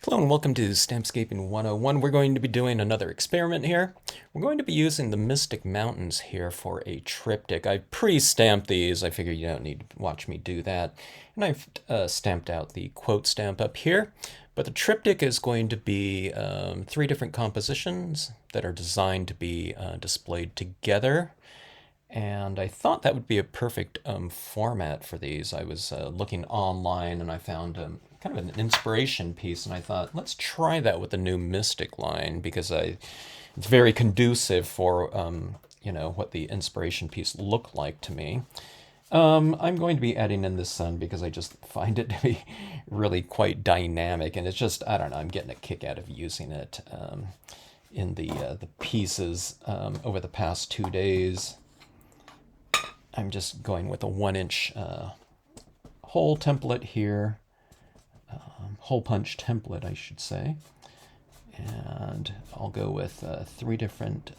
Hello and welcome to Stampscaping 101. We're going to be doing another experiment here. We're going to be using the Mystic Mountains here for a triptych. I pre-stamped these. I figure you don't need to watch me do that. And I've stamped out the quote stamp up here. But the triptych is going to be three different compositions that are designed to be displayed together. And I thought that would be a perfect format for these. I was looking online and I found kind of an inspiration piece, and I thought, let's try that with the new Mystic line because it's very conducive for what the inspiration piece looked like to me. I'm going to be adding in the sun because I just find it to be really quite dynamic, and it's just, I don't know, I'm getting a kick out of using it in the pieces over the past 2 days. I'm just going with a 1-inch hole template here, hole punch template, I should say. And I'll go with 3 different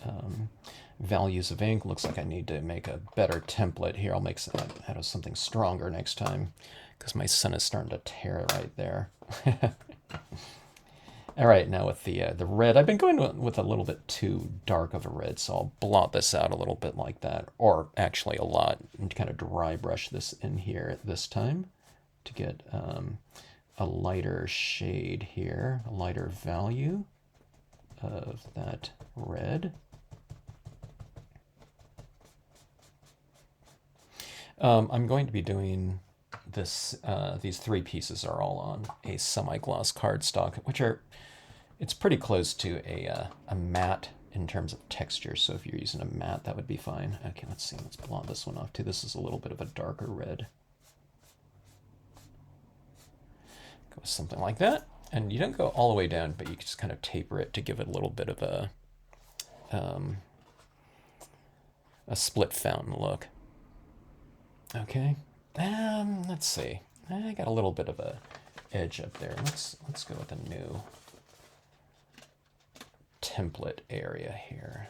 values of ink. Looks like I need to make a better template here. I'll make out of something stronger next time because my sun is starting to tear right there. All right, now with the red, I've been going with a little bit too dark of a red, so I'll blot this out a little bit like that, or actually a lot, and kind of dry brush this in here this time to get a lighter shade here, a lighter value of that red. I'm going to be doing this. These 3 pieces are all on a semi-gloss cardstock, which are, it's pretty close to a matte in terms of texture. So if you're using a matte, that would be fine. Okay, let's see. Let's blot this one off too. This is a little bit of a darker red. Go with something like that. And you don't go all the way down, but you just kind of taper it to give it a little bit of a split fountain look. Okay. Let's see. I got a little bit of a edge up there. Let's go with a new template area here.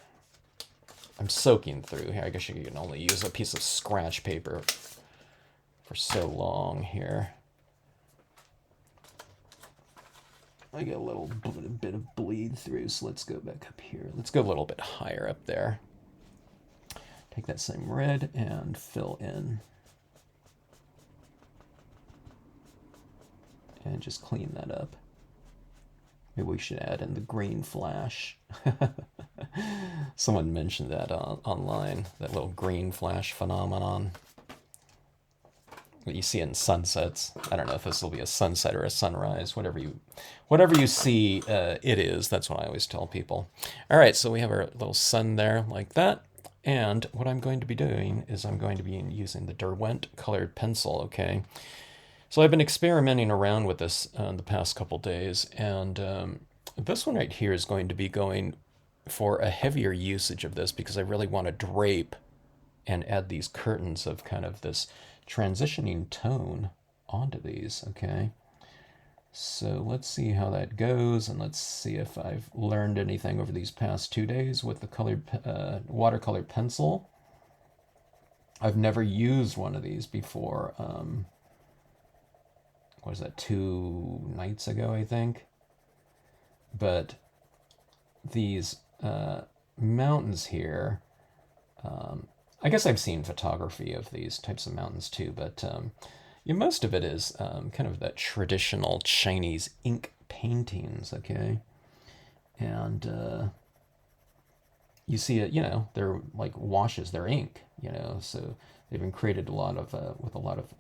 I'm soaking through here. I guess you can only use a piece of scratch paper for so long here. I get a little bit of bleed through, so let's go back up here. Let's go a little bit higher up there. Take that same red and fill in. And just clean that up. Maybe we should add in the green flash. Someone mentioned that online, that little green flash phenomenon that you see in sunsets. I don't know if this will be a sunset or a sunrise, whatever you see it is. That's what I always tell people. All right, so we have our little sun there like that. And what I'm going to be doing is I'm going to be using the Derwent colored pencil, okay? So I've been experimenting around with this the past couple days, and this one right here is going to be going for a heavier usage of this because I really want to drape and add these curtains of kind of this transitioning tone onto these, okay? So let's see how that goes, and let's see if I've learned anything over these past 2 days with the colored watercolor pencil. I've never used one of these before. What was that, 2 nights ago, I think? But these mountains here, I guess I've seen photography of these types of mountains too, but most of it is kind of that traditional Chinese ink paintings, okay? And you see it, they're like washes, they're ink, so they've been created a lot of with a lot of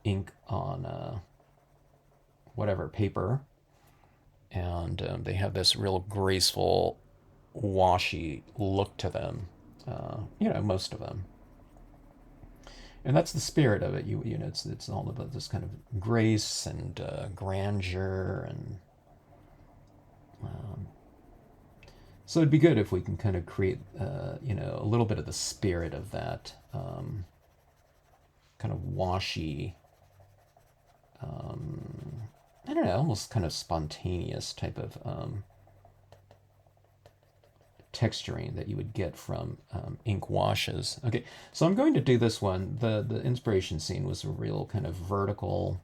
ink on whatever paper, and they have this real graceful washy look to them, most of them, and that's the spirit of it. It's all about this kind of grace and grandeur, and so it'd be good if we can kind of create a little bit of the spirit of that kind of washy, I don't know, almost kind of spontaneous type of texturing that you would get from ink washes. Okay, so I'm going to do this one. The inspiration scene was a real kind of vertical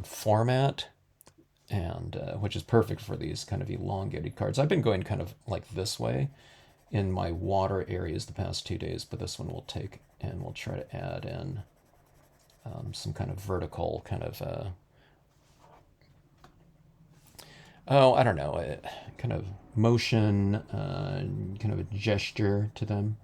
format and which is perfect for these kind of elongated cards. I've been going kind of like this way in my water areas the past 2 days, but this one we'll take and we'll try to add in some kind of vertical kind of, oh, I don't know, kind of motion, kind of a gesture to them.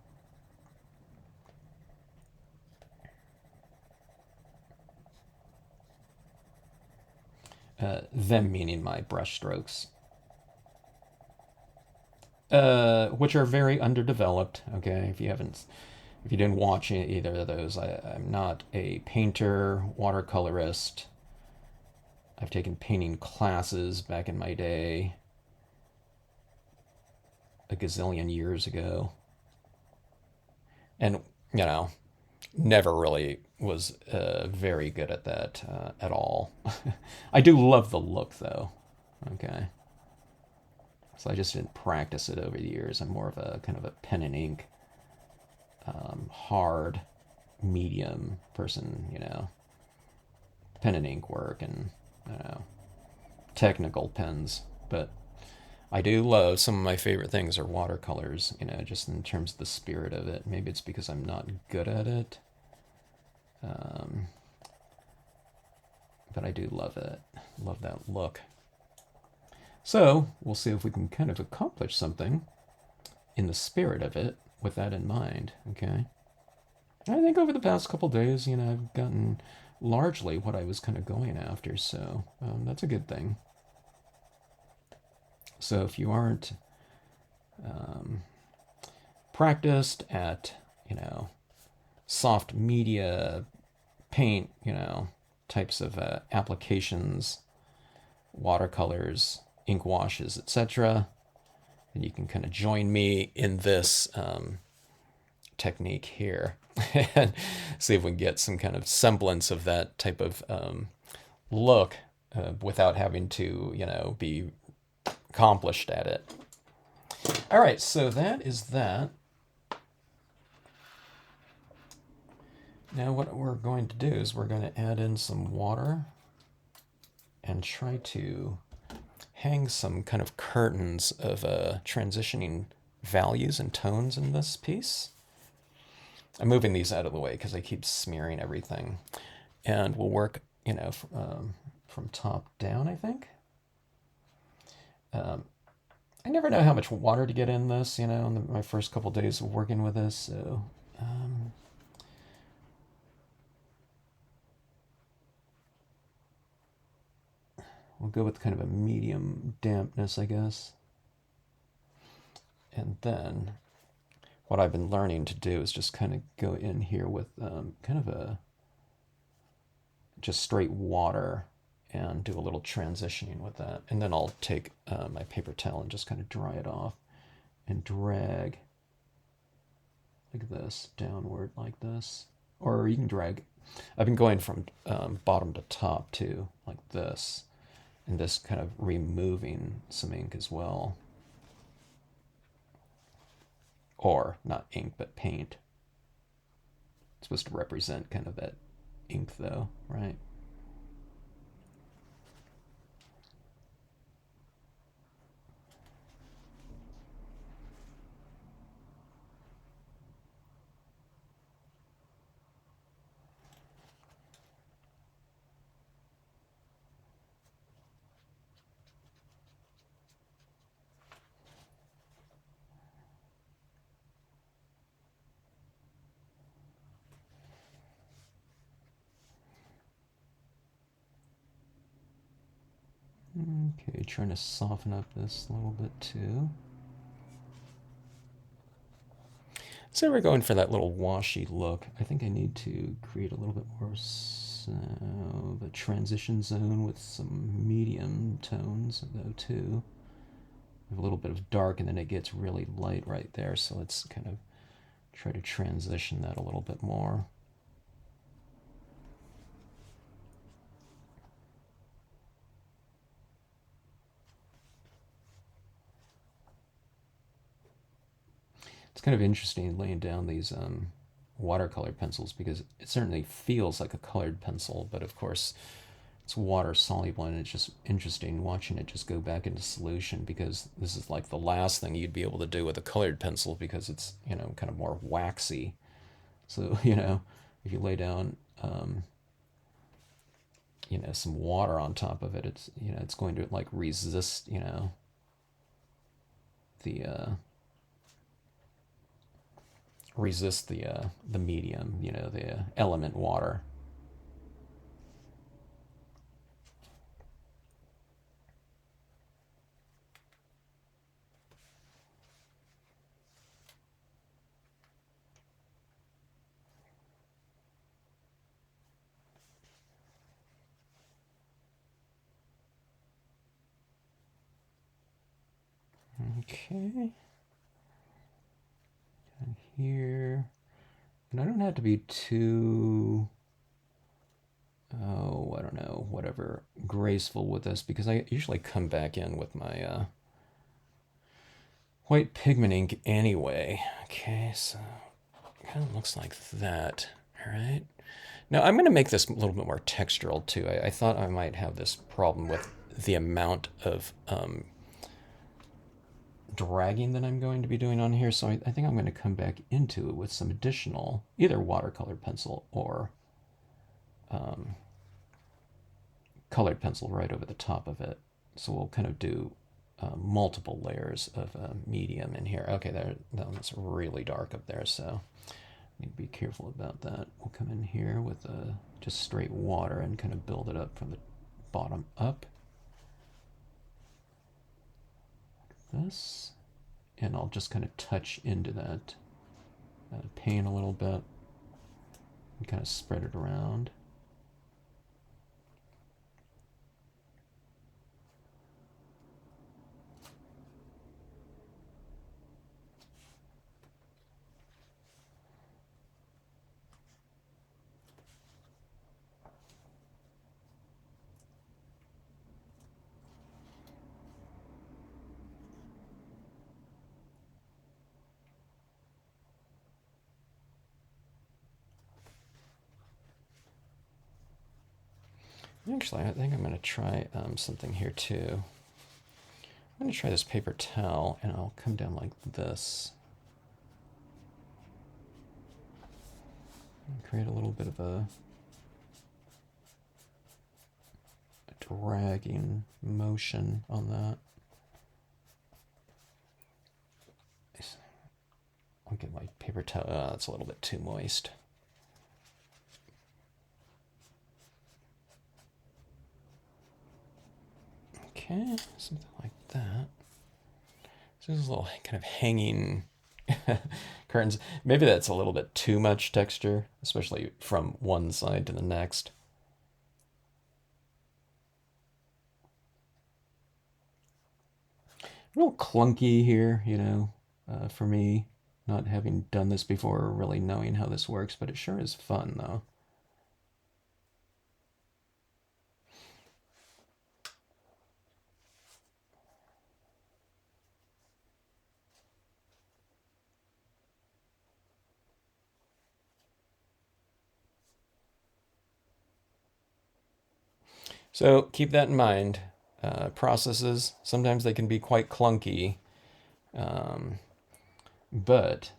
Them meaning my brush strokes, which are very underdeveloped. Okay, if you didn't watch either of those, I'm not a painter, watercolorist. I've taken painting classes back in my day, a gazillion years ago, and you know, never really was very good at that at all. I do love the look though. Okay. So I just didn't practice it over the years. I'm more of a kind of a pen and ink, hard, medium person, pen and ink work and, technical pens. But I do love some of my favorite things are watercolors, just in terms of the spirit of it. Maybe it's because I'm not good at it. But I do love it. Love that look. So we'll see if we can kind of accomplish something in the spirit of it with that in mind, okay? I think over the past couple days, I've gotten largely what I was kind of going after, so that's a good thing. So if you aren't practiced at, soft media paint, types of applications, watercolors, ink washes, etc., and you can kind of join me in this technique here and see if we can get some kind of semblance of that type of look without having to, be accomplished at it. All right, so that is that. Now what we're going to do is we're going to add in some water and try to hang some kind of curtains of transitioning values and tones in this piece. I'm moving these out of the way because I keep smearing everything. And we'll work, from top down, I think. I never know how much water to get in this, in my first couple days of working with this. So we'll go with kind of a medium dampness, I guess. And then what I've been learning to do is just kind of go in here with kind of a just straight water and do a little transitioning with that. And then I'll take my paper towel and just kind of dry it off and drag like this, downward like this. Or you can drag, I've been going from bottom to top too, like this. And this kind of removing some ink as well. Or not ink, but paint. It's supposed to represent kind of that ink though, right? Okay, trying to soften up this a little bit too. So we're going for that little washy look. I think I need to create a little bit more of a transition zone with some medium tones though too. A little bit of dark and then it gets really light right there. So let's kind of try to transition that a little bit more. It's kind of interesting laying down these watercolor pencils because it certainly feels like a colored pencil, but of course It's water soluble, and it's just interesting watching it just go back into solution, because this is like the last thing you'd be able to do with a colored pencil, because it's, you know, kind of more waxy. So, you know, if you lay down, you know, some water on top of it, it's, you know, it's going to like resist, you know, the the medium, you know, the element water. Okay. And here, and I don't have to be too, oh, I don't know, whatever, graceful with this, because I usually come back in with my white pigment ink anyway. Okay, so it kind of looks like that. All right. Now I'm going to make this a little bit more textural too. I thought I might have this problem with the amount of dragging that I'm going to be doing on here, so I think I'm going to come back into it with some additional either watercolor pencil or colored pencil right over the top of it. So we'll kind of do multiple layers of medium in here. Okay, that one's really dark up there, so need to be careful about that. We'll come in here with just straight water and kind of build it up from the bottom up. Like this. And I'll just kind of touch into that paint a little bit and kind of spread it around. Actually, I think I'm going to try something here too. I'm going to try this paper towel, and I'll come down like this. And create a little bit of a dragging motion on that. I'll get my paper towel. That's a little bit too moist. Okay, something like that. So there's a little kind of hanging curtains. Maybe that's a little bit too much texture, especially from one side to the next. Real clunky here, you know, for me, not having done this before or really knowing how this works, but it sure is fun though. So keep that in mind. Processes, sometimes they can be quite clunky, um, but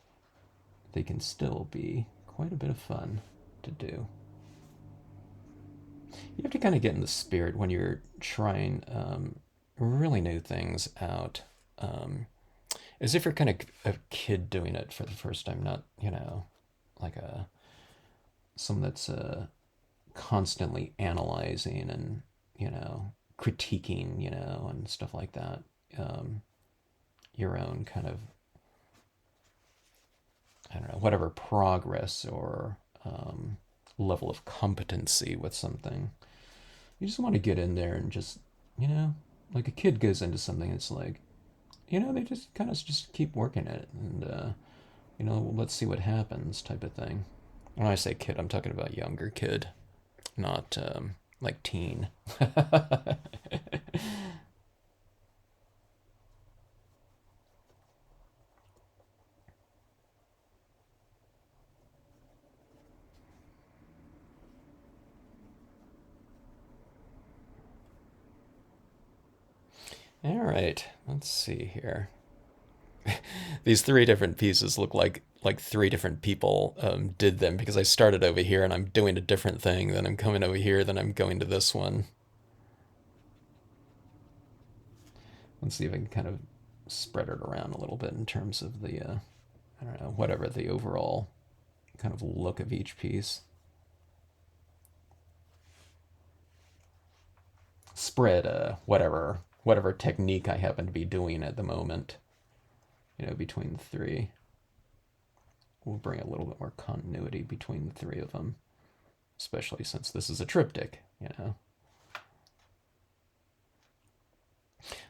they can still be quite a bit of fun to do. You have to kind of get in the spirit when you're trying really new things out. As if you're kind of a kid doing it for the first time, not, you know, like someone that's constantly analyzing and, you know, critiquing, you know, and stuff like that. Um, your own kind of, I don't know, whatever progress or level of competency with something. You just want to get in there and just, you know, like a kid goes into something, it's like, you know, they just kind of just keep working at it, and, you know, let's see what happens type of thing. When I say kid, I'm talking about younger kid, not like teen. All right, let's see here. These three different pieces look like three different people did them because I started over here and I'm doing a different thing. Then I'm coming over here. Then I'm going to this one. Let's see if I can kind of spread it around a little bit in terms of the, I don't know, whatever the overall kind of look of each piece. Spread whatever technique I happen to be doing at the moment, between the three. We'll bring a little bit more continuity between the three of them, especially since this is a triptych.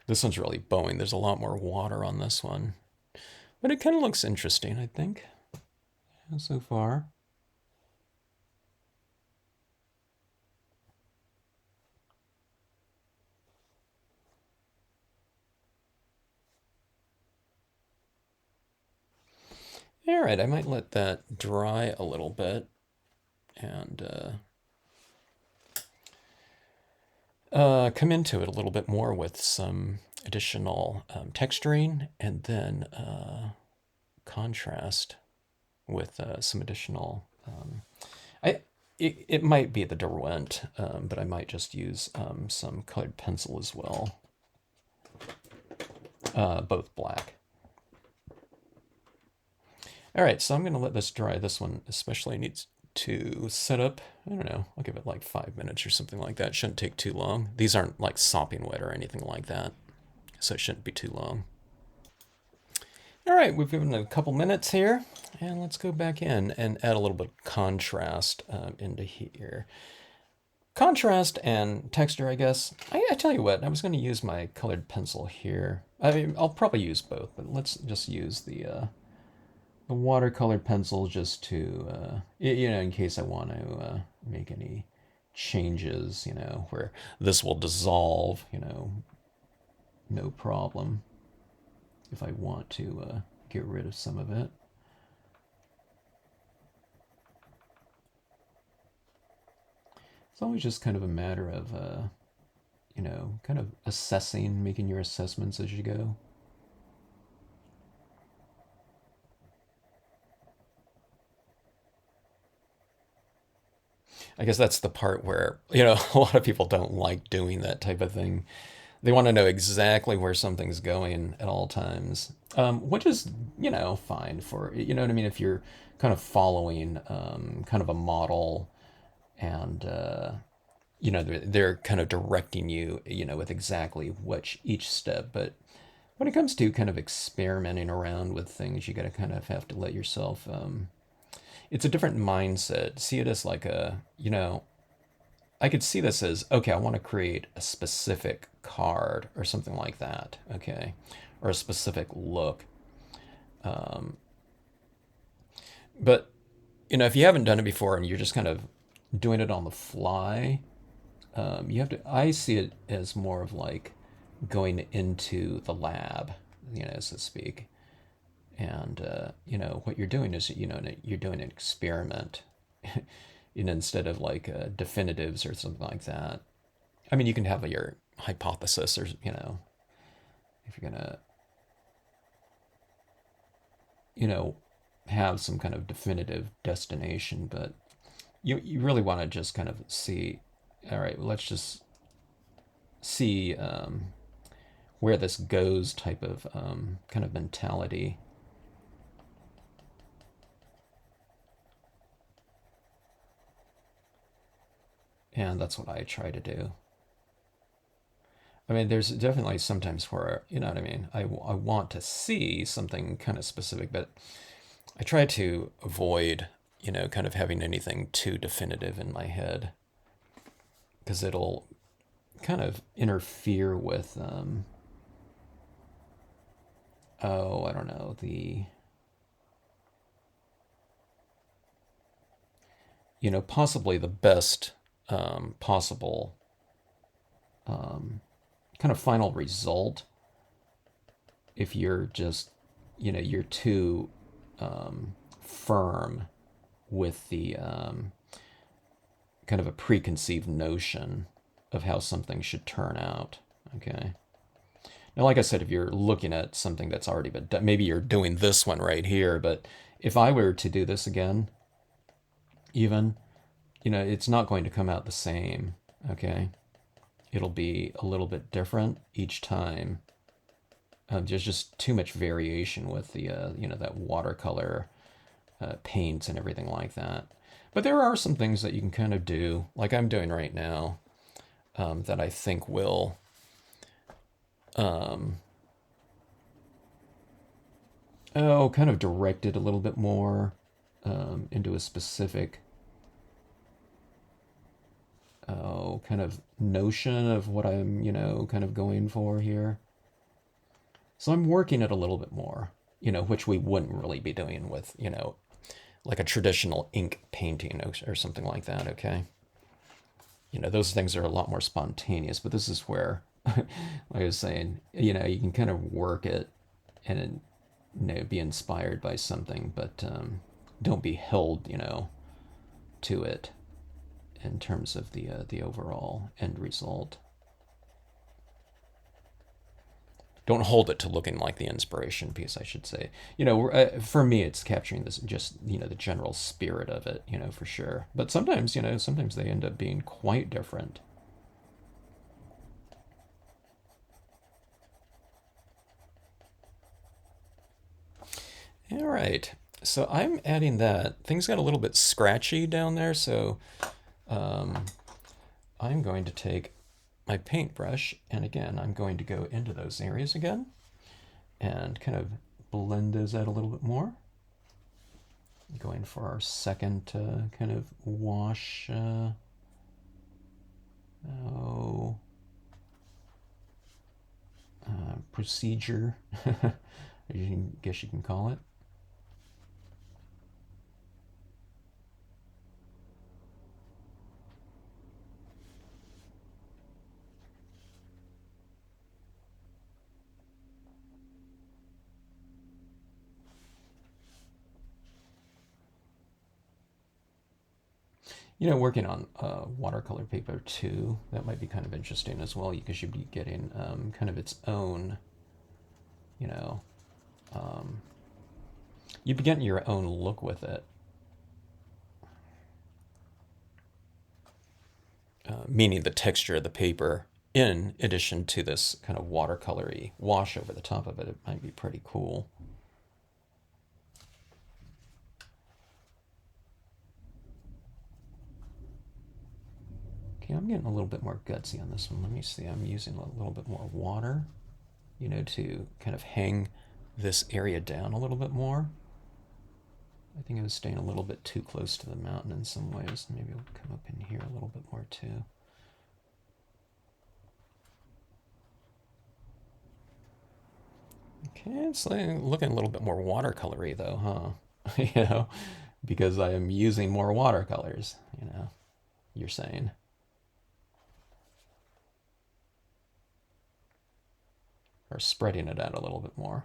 This one's really bowing. There's a lot more water on this one. But it kind of looks interesting, I think, so far. All right, I might let that dry a little bit and come into it a little bit more with some additional texturing and then contrast with some additional. It might be the Derwent, but I might just use some colored pencil as well, both black. All right, so I'm going to let this dry. This one especially needs to set up. I don't know. I'll give it like 5 minutes or something like that. Shouldn't take too long. These aren't like sopping wet or anything like that, so it shouldn't be too long. All right, we've given it a couple minutes here, and let's go back in and add a little bit of contrast into here. Contrast and texture, I guess. I tell you what, I was going to use my colored pencil here. I mean, I'll probably use both, but let's just use the watercolor pencil just to, in case I want to make any changes, where this will dissolve, no problem if I want to get rid of some of it. It's always just kind of a matter of, kind of assessing, making your assessments as you go. I guess that's the part where, a lot of people don't like doing that type of thing. They want to know exactly where something's going at all times, which is, fine for, you know what I mean? If you're kind of following kind of a model and, they're kind of directing you, with exactly which each step. But when it comes to kind of experimenting around with things, you got to kind of have to let yourself, it's a different mindset. See it as like I could see this as, okay, I want to create a specific card or something like that, okay, or a specific look. But, if you haven't done it before and you're just kind of doing it on the fly, you have to, I see it as more of like going into the lab, so to speak. And, what you're doing is, you're doing an experiment. Instead of like definitives or something like that. I mean, you can have your hypothesis or, if you're going to, have some kind of definitive destination, but you really want to just kind of see, all right, well, let's just see where this goes type of kind of mentality. And that's what I try to do. I mean, there's definitely sometimes where, you know what I mean? I want to see something kind of specific, but I try to avoid, kind of having anything too definitive in my head because it'll kind of interfere with, I don't know, possibly the best possible kind of final result if you're just, you're too firm with the kind of a preconceived notion of how something should turn out. Okay. And like I said, if you're looking at something that's already been done, maybe you're doing this one right here, but if I were to do this again, even, it's not going to come out the same, okay? It'll be a little bit different each time. There's just too much variation with the, that watercolor paints and everything like that. But there are some things that you can kind of do, like I'm doing right now, that I think will kind of direct it a little bit more into a specific kind of notion of what I'm, kind of going for here. So I'm working it a little bit more, which we wouldn't really be doing with, like a traditional ink painting or something like that, okay? Those things are a lot more spontaneous, but this is where, like I was saying, you can kind of work it and, be inspired by something, but don't be held, to it in terms of the overall end result. Don't hold it to looking like the inspiration piece, I should say. For me, it's capturing this just the general spirit of it, for sure. But sometimes they end up being quite different. All right, so I'm adding that. Things got a little bit scratchy down there, so I'm going to take my paintbrush, and again, I'm going to go into those areas again and kind of blend those out a little bit more. Going for our second kind of wash. Procedure, I guess you can call it. Working on watercolor paper too, that might be kind of interesting as well, because you'd be getting kind of its own, you know, you'd be getting your own look with it. Meaning the texture of the paper, in addition to this kind of watercolory wash over the top of it, it might be pretty cool. Okay, I'm getting a little bit more gutsy on this one. Let me see. I'm using a little bit more water, to kind of hang this area down a little bit more. I think I was staying a little bit too close to the mountain in some ways. Maybe we'll come up in here a little bit more too. Okay, it's looking a little bit more watercolory though, huh? Because I am using more watercolors, you're saying. Or spreading it out a little bit more.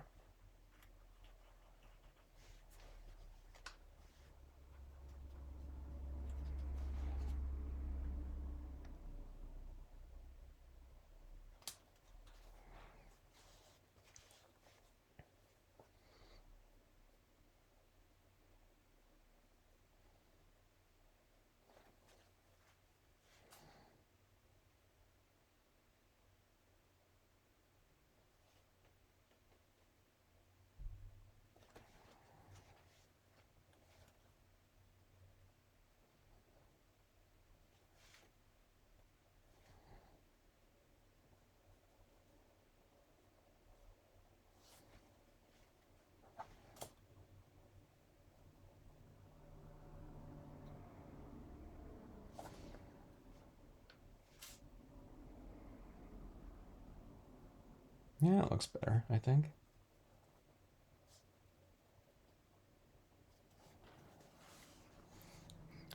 Yeah, it looks better, I think.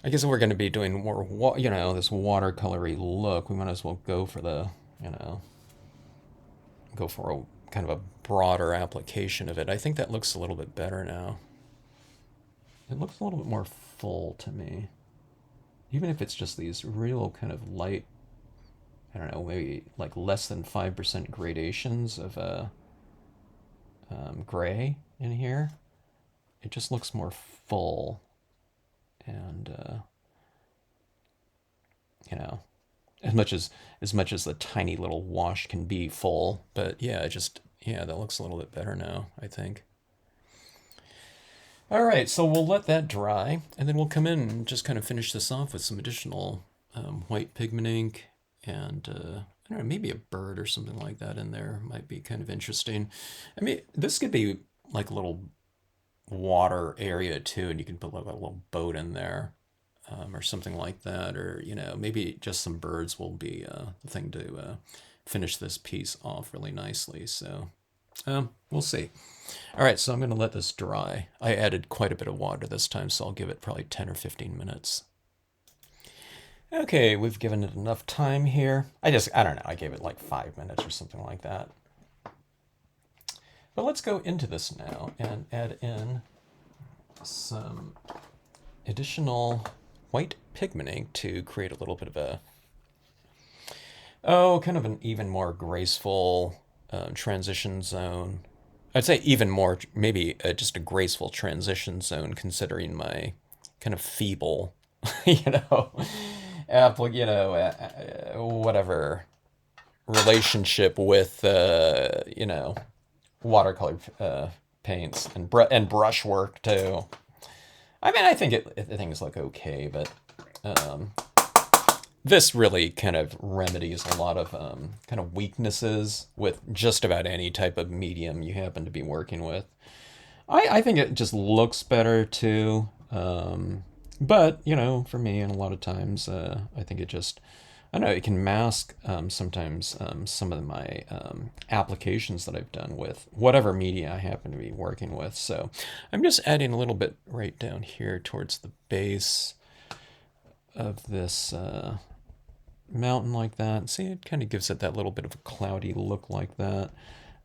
I guess if we're going to be doing more, this watercolory look, we might as well go for go for a kind of a broader application of it. I think that looks a little bit better now. It looks a little bit more full to me. Even if it's just these real kind of light I don't know, maybe like less than 5% gradations of gray in here. It just looks more full, and you know, as much as the tiny little wash can be full. But yeah, yeah, that looks a little bit better now, I think. All right, so we'll let that dry, and then we'll come in and just kind of finish this off with some additional white pigment ink, and I don't know, maybe a bird or something like that in there might be kind of interesting. I mean, this could be like a little water area too, and you can put like a little boat in there, or something like that, or maybe just some birds will be the thing to finish this piece off really nicely. So we'll see. All right, so I'm going to let this dry. I added quite a bit of water this time, so I'll give it probably 10 or 15 minutes. Okay, we've given it enough time here. I don't know, I gave it like 5 minutes or something like that. But let's go into this now and add in some additional white pigment ink to create a little bit of a, kind of an even more graceful transition zone. I'd say even more, maybe just a graceful transition zone, considering my kind of feeble, you know, whatever relationship with, watercolor paints and brushwork too. I mean, I think things look okay, but this really kind of remedies a lot of kind of weaknesses with just about any type of medium you happen to be working with. I think it just looks better too. But, for me, and a lot of times, I think I don't know, it can mask sometimes some of my applications that I've done with whatever media I happen to be working with. So I'm just adding a little bit right down here towards the base of this mountain like that. See, it kind of gives it that little bit of a cloudy look like that.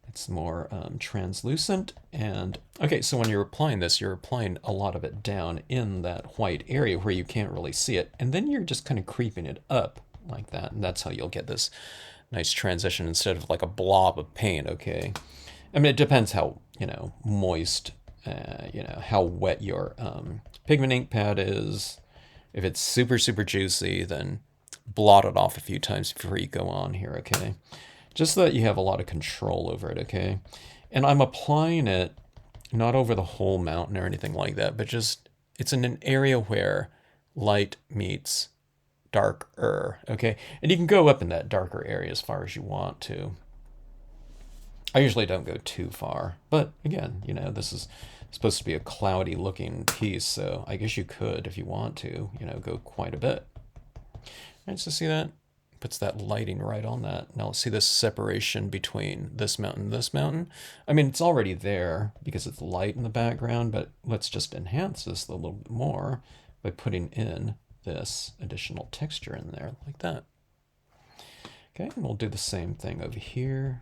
It's more translucent. And okay, so when you're applying this, you're applying a lot of it down in that white area where you can't really see it. And then you're just kind of creeping it up like that. And that's how you'll get this nice transition instead of like a blob of paint, okay? I mean, it depends how, moist, how wet your pigment ink pad is. If it's super, super juicy, then blot it off a few times before you go on here, okay? Just so that you have a lot of control over it, okay? And I'm applying it not over the whole mountain or anything like that, but just, it's in an area where light meets darker, okay? And you can go up in that darker area as far as you want to. I usually don't go too far, but again, this is supposed to be a cloudy looking piece, so I guess you could, if you want to, go quite a bit. All right, so see that? Puts that lighting right on that. Now let's see this separation between this mountain and this mountain. I mean, it's already there because it's light in the background, but let's just enhance this a little bit more by putting in this additional texture in there like that. Okay, and we'll do the same thing over here.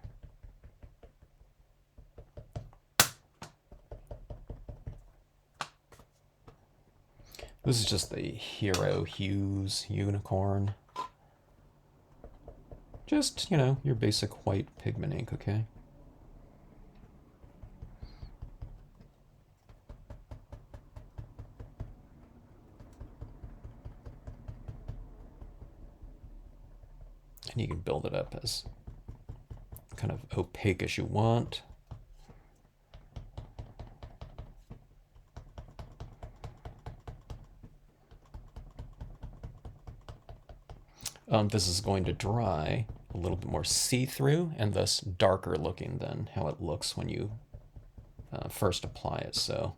This is just the Hero Hues unicorn. Just, your basic white pigment ink, okay? And you can build it up as kind of opaque as you want. This is going to dry a little bit more see-through and thus darker looking than how it looks when you first apply it. So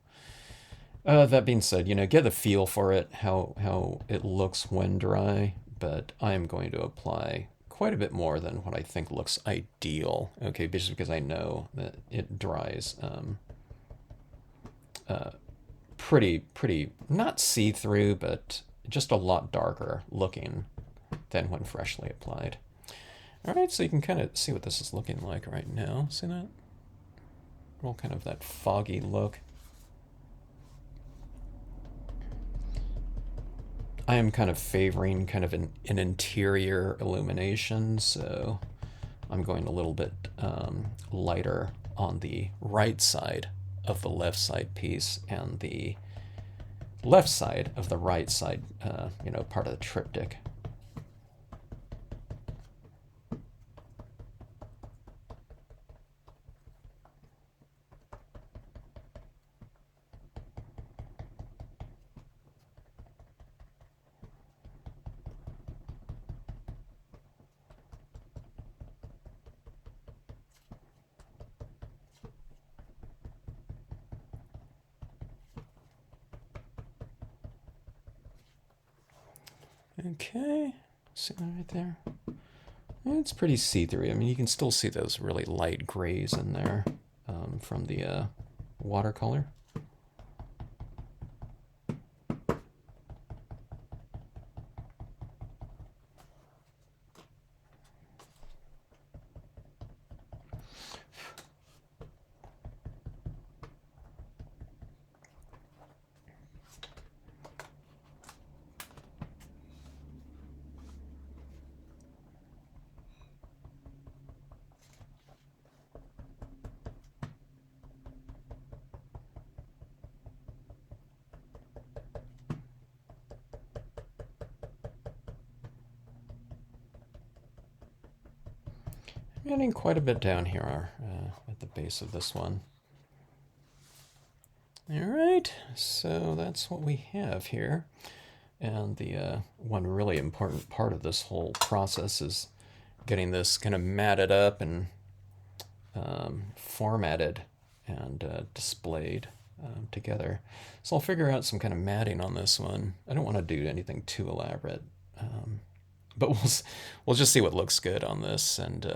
that being said, get a feel for it, how it looks when dry, but I'm going to apply quite a bit more than what I think looks ideal, okay, just because I know that it dries pretty, not see-through, but just a lot darker looking than when freshly applied. All right, so you can kind of see what this is looking like right now. See that? Well, kind of that foggy look. I am kind of favoring kind of an interior illumination, so I'm going a little bit lighter on the right side of the left side piece and the left side of the right side, part of the triptych. Okay, see that right there? It's pretty see-through. I mean, you can still see those really light grays in there from the watercolor. I'm getting quite a bit down here at the base of this one. All right, so that's what we have here. And the one really important part of this whole process is getting this kind of matted up and formatted and displayed together. So I'll figure out some kind of matting on this one. I don't want to do anything too elaborate, but we'll just see what looks good on this and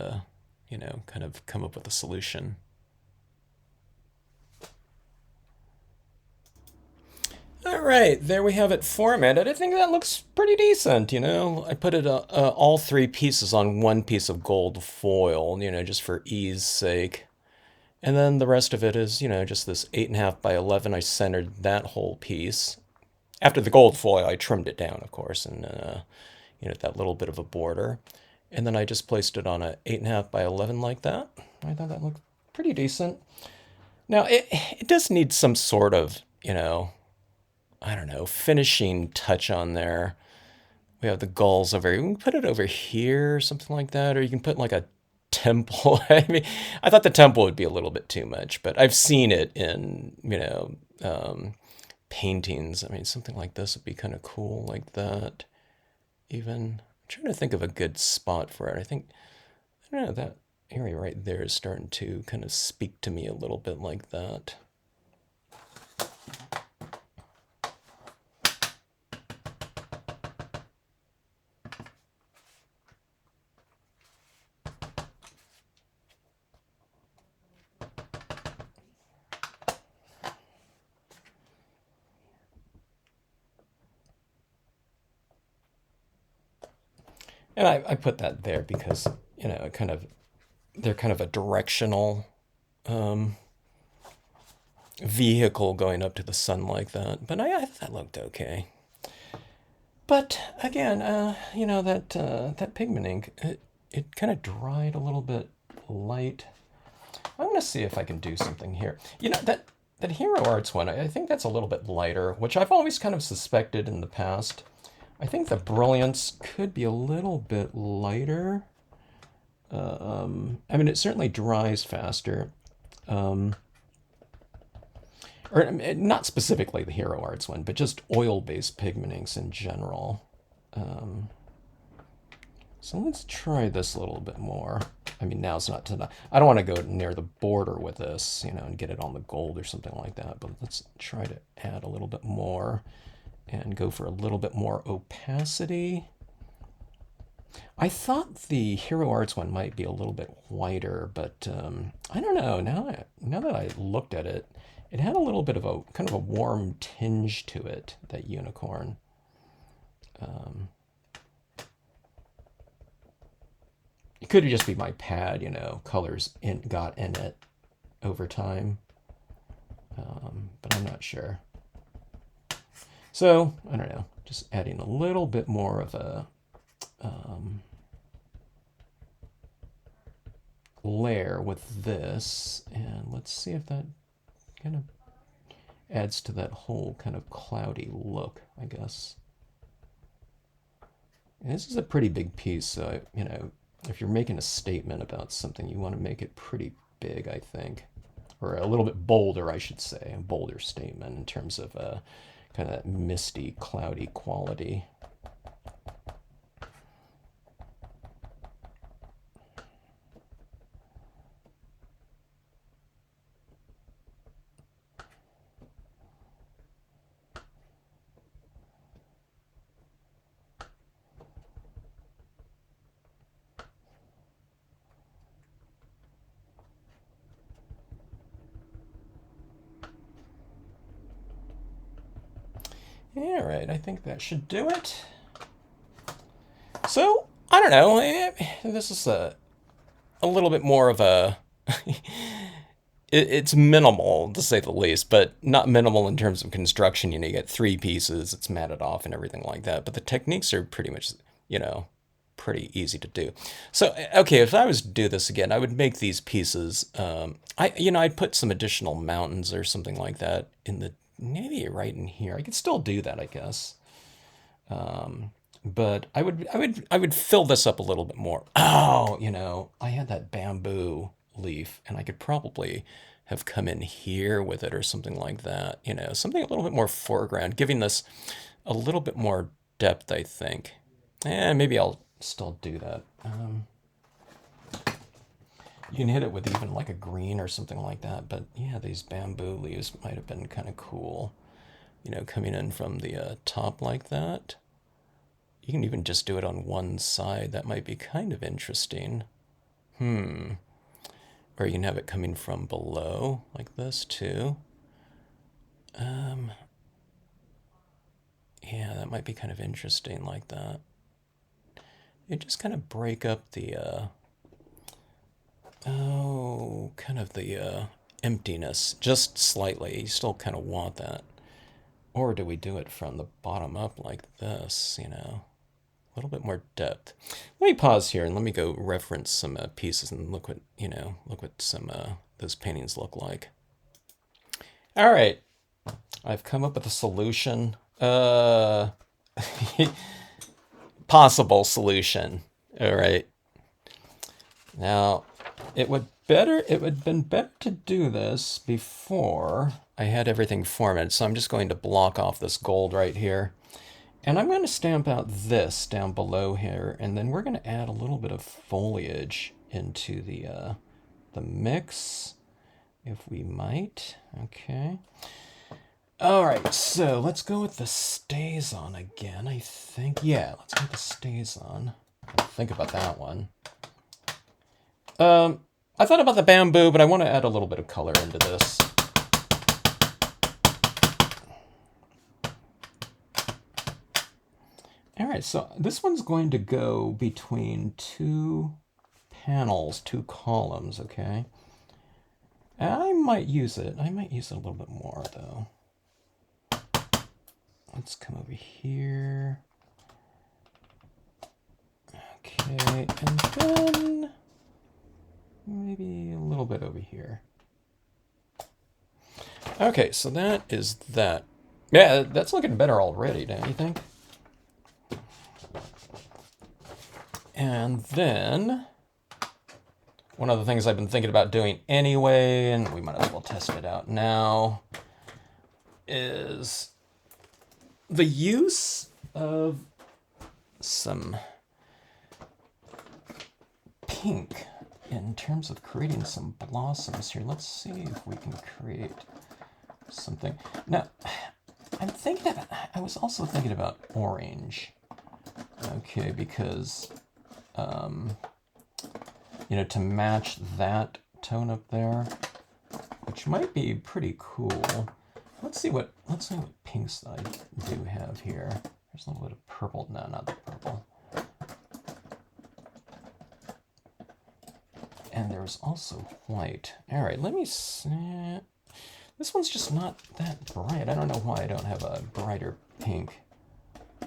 kind of come up with a solution. All right, there we have it formatted. I think that looks pretty decent, I put it all three pieces on one piece of gold foil, just for ease sake. And then the rest of it is, just this 8.5 by 11. I centered that whole piece. After the gold foil, I trimmed it down, of course, and that little bit of a border. And then I just placed it on a 8.5 by 11 like that. I thought that looked pretty decent. Now, it does need some sort of, I don't know, finishing touch on there. We have the gulls over here. We can put it over here, something like that, or you can put like a temple. I mean, I thought the temple would be a little bit too much, but I've seen it in, paintings. I mean, something like this would be kind of cool, like that. Even, I'm trying to think of a good spot for it. I don't know, that area right there is starting to kind of speak to me a little bit like that. And I put that there because, they're kind of a directional vehicle going up to the sun like that. But I thought that looked okay. But again, that pigment ink, it kind of dried a little bit light. I'm going to see if I can do something here. That Hero Arts one, I think that's a little bit lighter, which I've always kind of suspected in the past. I think the Brilliance could be a little bit lighter. I mean, it certainly dries faster. Or not specifically the Hero Arts one, but just oil-based pigment inks in general. So let's try this a little bit more. I mean, now's not to. I don't want to go near the border with this, and get it on the gold or something like that. But let's try to add a little bit more and go for a little bit more opacity. I thought the Hero Arts one might be a little bit whiter, but I don't know. Now that I looked at it, it had a little bit of a kind of a warm tinge to it, that unicorn. It could just be my pad, colors got in it over time, but I'm not sure. So, I don't know, just adding a little bit more of a layer with this, and let's see if that kind of adds to that whole kind of cloudy look, I guess. And this is a pretty big piece, so, if you're making a statement about something, you want to make it pretty big, I think. Or a little bit bolder, I should say, a bolder statement in terms of kind of that misty, cloudy quality. All right, I think that should do it. So, I don't know, this is a little bit more of a... it's minimal, to say the least, but not minimal in terms of construction. You get 3 pieces, it's matted off and everything like that. But the techniques are pretty much, pretty easy to do. So, okay, if I was to do this again, I would make these pieces. I'd put some additional mountains or something like that in the maybe right in here. I could still do that, I guess. But I would fill this up a little bit more. Oh, I had that bamboo leaf, and I could probably have come in here with it or something like that. Something a little bit more foreground, giving this a little bit more depth, I think. And maybe I'll still do that. You can hit it with even like a green or something like that. But yeah, these bamboo leaves might have been kind of cool. Coming in from the top like that. You can even just do it on one side. That might be kind of interesting. Or you can have it coming from below, like this, too. Yeah, that might be kind of interesting like that. You just kind of break up the, kind of the emptiness, just slightly. You still kind of want that. Or do we do it from the bottom up like this, A little bit more depth. Let me pause here and let me go reference some pieces and look what some those paintings look like. All right, I've come up with a solution. Possible solution. All right. Now, it would have been better to do this before I had everything formatted. So I'm just going to block off this gold right here. And I'm going to stamp out this down below here, and then we're going to add a little bit of foliage into the mix, if we might. Okay. All right, so let's go with the StazOn again, I think. Yeah, let's go with the StazOn. Think about that one. I thought about the bamboo, but I want to add a little bit of color into this. All right, so this one's going to go between 2 panels, 2 columns, okay? I might use it. I might use it a little bit more, though. Let's come over here. Okay, and then maybe a little bit over here. Okay, so that is that. Yeah, that's looking better already, don't you think? And then, one of the things I've been thinking about doing anyway, and we might as well test it out now, is the use of some pink in terms of creating some blossoms here. Let's see if we can create something. Now, I was also thinking about orange. Okay, because to match that tone up there, which might be pretty cool. Let's see what pinks I do have here. There's a little bit of purple. No, not the purple. And there's also white. All right, let me see. This one's just not that bright. I don't know why I don't have a brighter pink.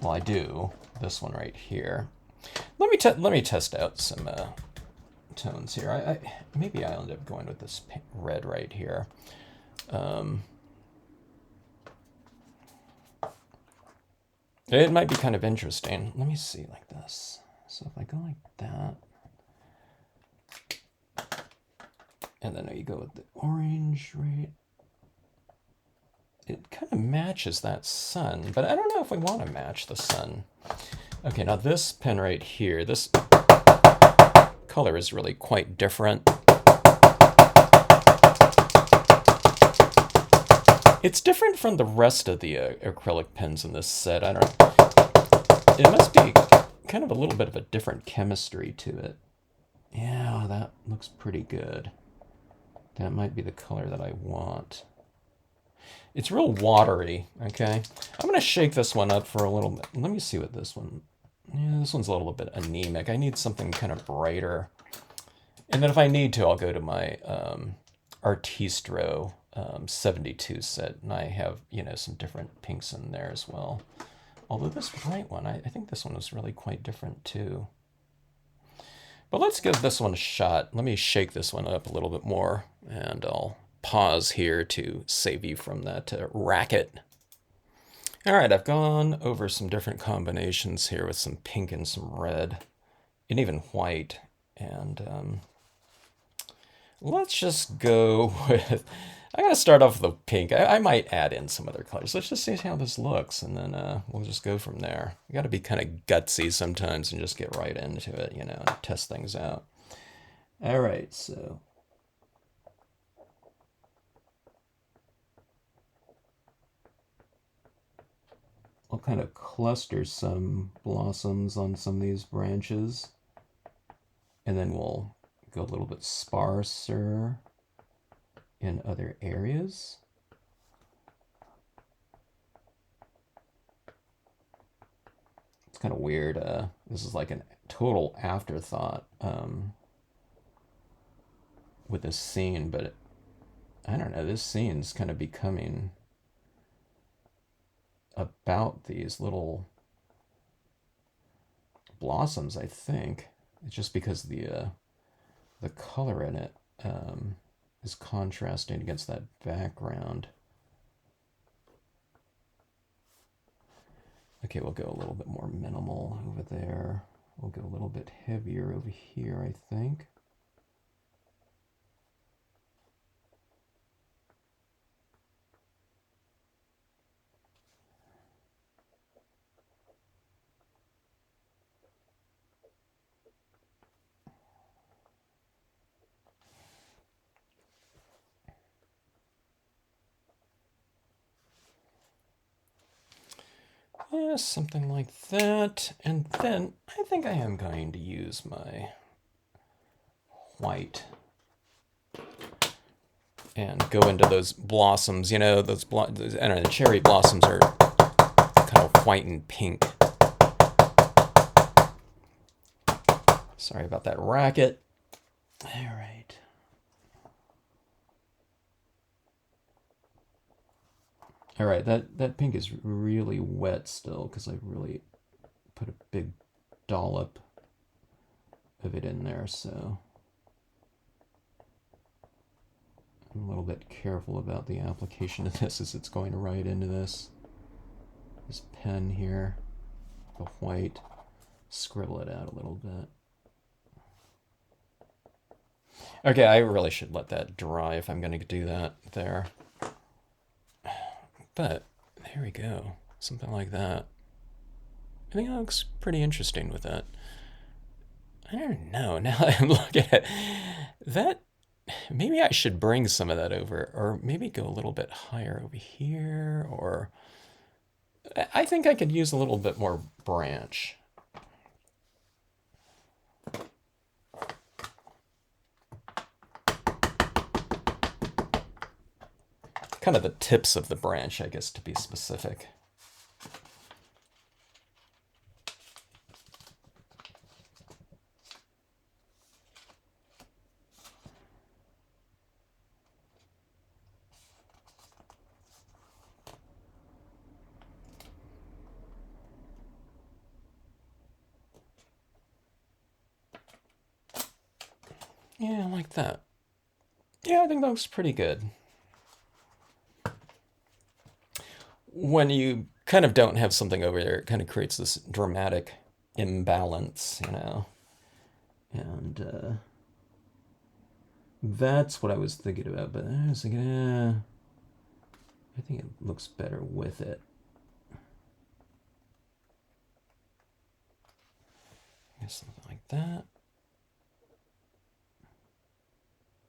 Well, I do. This one right here. Let me test out some tones here. Maybe I'll end up going with this red right here. It might be kind of interesting. Let me see like this. So if I go like that, and then you go with the orange, right? It kind of matches that sun, but I don't know if we want to match the sun. Okay, now this pen right here, this color is really quite different. It's different from the rest of the acrylic pens in this set. I don't know. It must be kind of a little bit of a different chemistry to it. Yeah, that looks pretty good. That might be the color that I want. It's real watery, okay? I'm going to shake this one up for a little bit. Let me see what this one... Yeah, this one's a little bit anemic. I need something kind of brighter. And then if I need to, I'll go to my Artistro 72 set, and I have, you know, some different pinks in there as well. Although this bright one, I think this one is really quite different too. But let's give this one a shot. Let me shake this one up a little bit more, and I'll pause here to save you from that racket. All right, I've gone over some different combinations here with some pink and some red, and even white. And let's just go with... I gotta start off with the pink. I might add in some other colors. Let's just see how this looks, and then we'll just go from there. You gotta be kind of gutsy sometimes and just get right into it, you know, and test things out. All right, so... I'll kind of cluster some blossoms on some of these branches, and then we'll go a little bit sparser in other areas. It's kind of weird. This is like a total afterthought with this scene, but I don't know, this scene's kind of becoming about these little blossoms, I think. It's just because the color in it is contrasting against that background. Okay, we'll go a little bit more minimal over there. We'll go a little bit heavier over here, I think. Yeah, something like that. And then I think I am going to use my white and go into those blossoms. You know, those I don't know, the cherry blossoms are kind of white and pink. Sorry about that racket. All right. All right, that pink is really wet still because I really put a big dollop of it in there, so I'm a little bit careful about the application of this as it's going right into this pen here, the white, scribble it out a little bit. Okay, I really should let that dry if I'm going to do that there. But there we go, something like that. I think that looks pretty interesting with that. I don't know, now that I'm looking at that, maybe I should bring some of that over, or maybe go a little bit higher over here, or I think I could use a little bit more branch. Kind of the tips of the branch, I guess, to be specific. Yeah, I like that. Yeah, I think that looks pretty good. When you kind of don't have something over there, it kind of creates this dramatic imbalance, you know. And that's what I was thinking about. But I was thinking, I think it looks better with it. Something like that.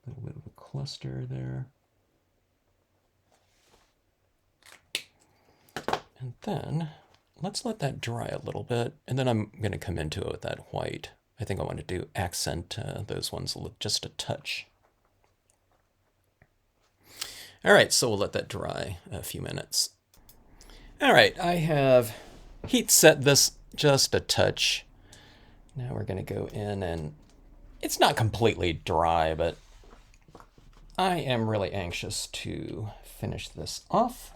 A little bit of a cluster there. And then let's let that dry a little bit. And then I'm going to come into it with that white. I think I want to do accent those ones just a touch. All right, so we'll let that dry a few minutes. All right, I have heat set this just a touch. Now we're going to go in, and it's not completely dry, but I am really anxious to finish this off.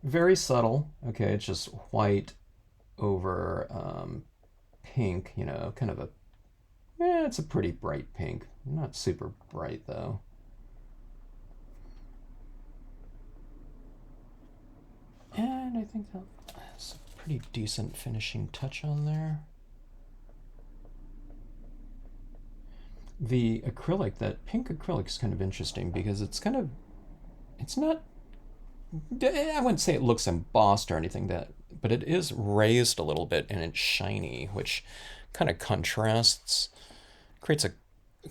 Very subtle. Okay, it's just white over pink, you know, kind of a, it's a pretty bright pink. Not super bright though. And I think that's a pretty decent finishing touch on there. The acrylic, that pink acrylic is kind of interesting because it's kind of, it's not, I wouldn't say it looks embossed or anything, but it is raised a little bit and it's shiny, which kind of creates a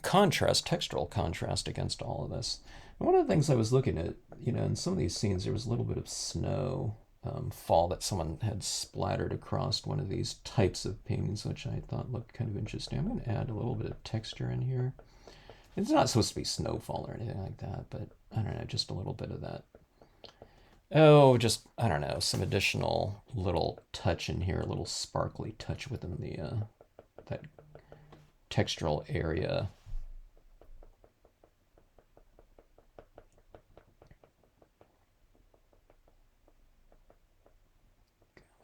contrast, textural contrast against all of this. And one of the things I was looking at, you know, in some of these scenes, there was a little bit of snow fall that someone had splattered across one of these types of paintings, which I thought looked kind of interesting. I'm going to add a little bit of texture in here. It's not supposed to be snowfall or anything like that, but I don't know, just a little bit of that. Oh, just, I don't know, some additional little touch in here, a little sparkly touch within the that textural area.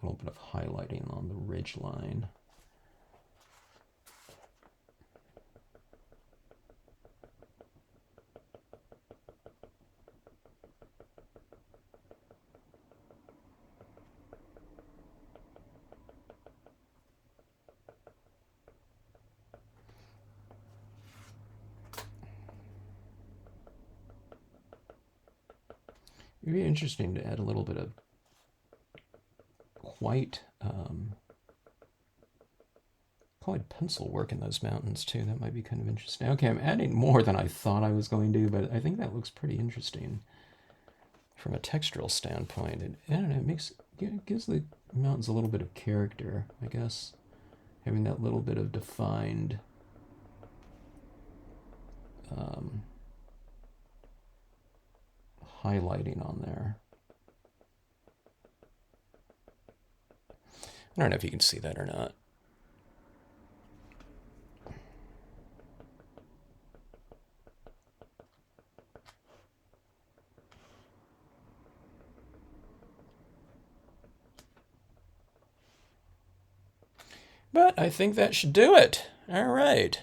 A little bit of highlighting on the ridge line. It'd be interesting to add a little bit of white, probably pencil work in those mountains too. That might be kind of interesting. Okay, I'm adding more than I thought I was going to, but I think that looks pretty interesting from a textural standpoint. I don't know, it gives the mountains a little bit of character, I guess. Having that little bit of defined highlighting on there. I don't know if you can see that or not. But I think that should do it. All right.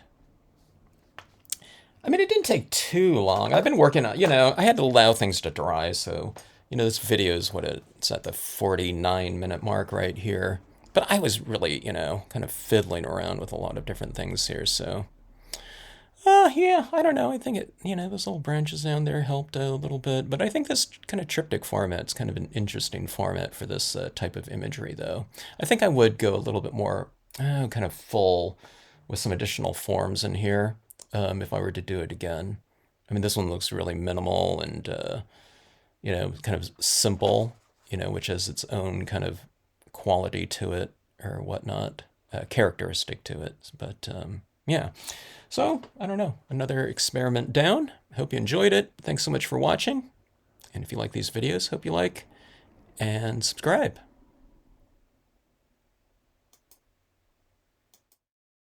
I mean, it didn't take too long. I've been working on, you know, I had to allow things to dry. So, you know, this video is it's at the 49-minute mark right here. But I was really, you know, kind of fiddling around with a lot of different things here. So, yeah, I don't know. I think it, you know, those little branches down there helped a little bit. But I think this kind of triptych format's kind of an interesting format for this type of imagery, though. I think I would go a little bit more kind of full with some additional forms in here if I were to do it again. I mean, this one looks really minimal and, you know, kind of simple, you know, which has its own kind of quality to it or whatnot, characteristic to it. But yeah, so I don't know, another experiment down. Hope you enjoyed it. Thanks so much for watching. And if you like these videos, hope you like and subscribe.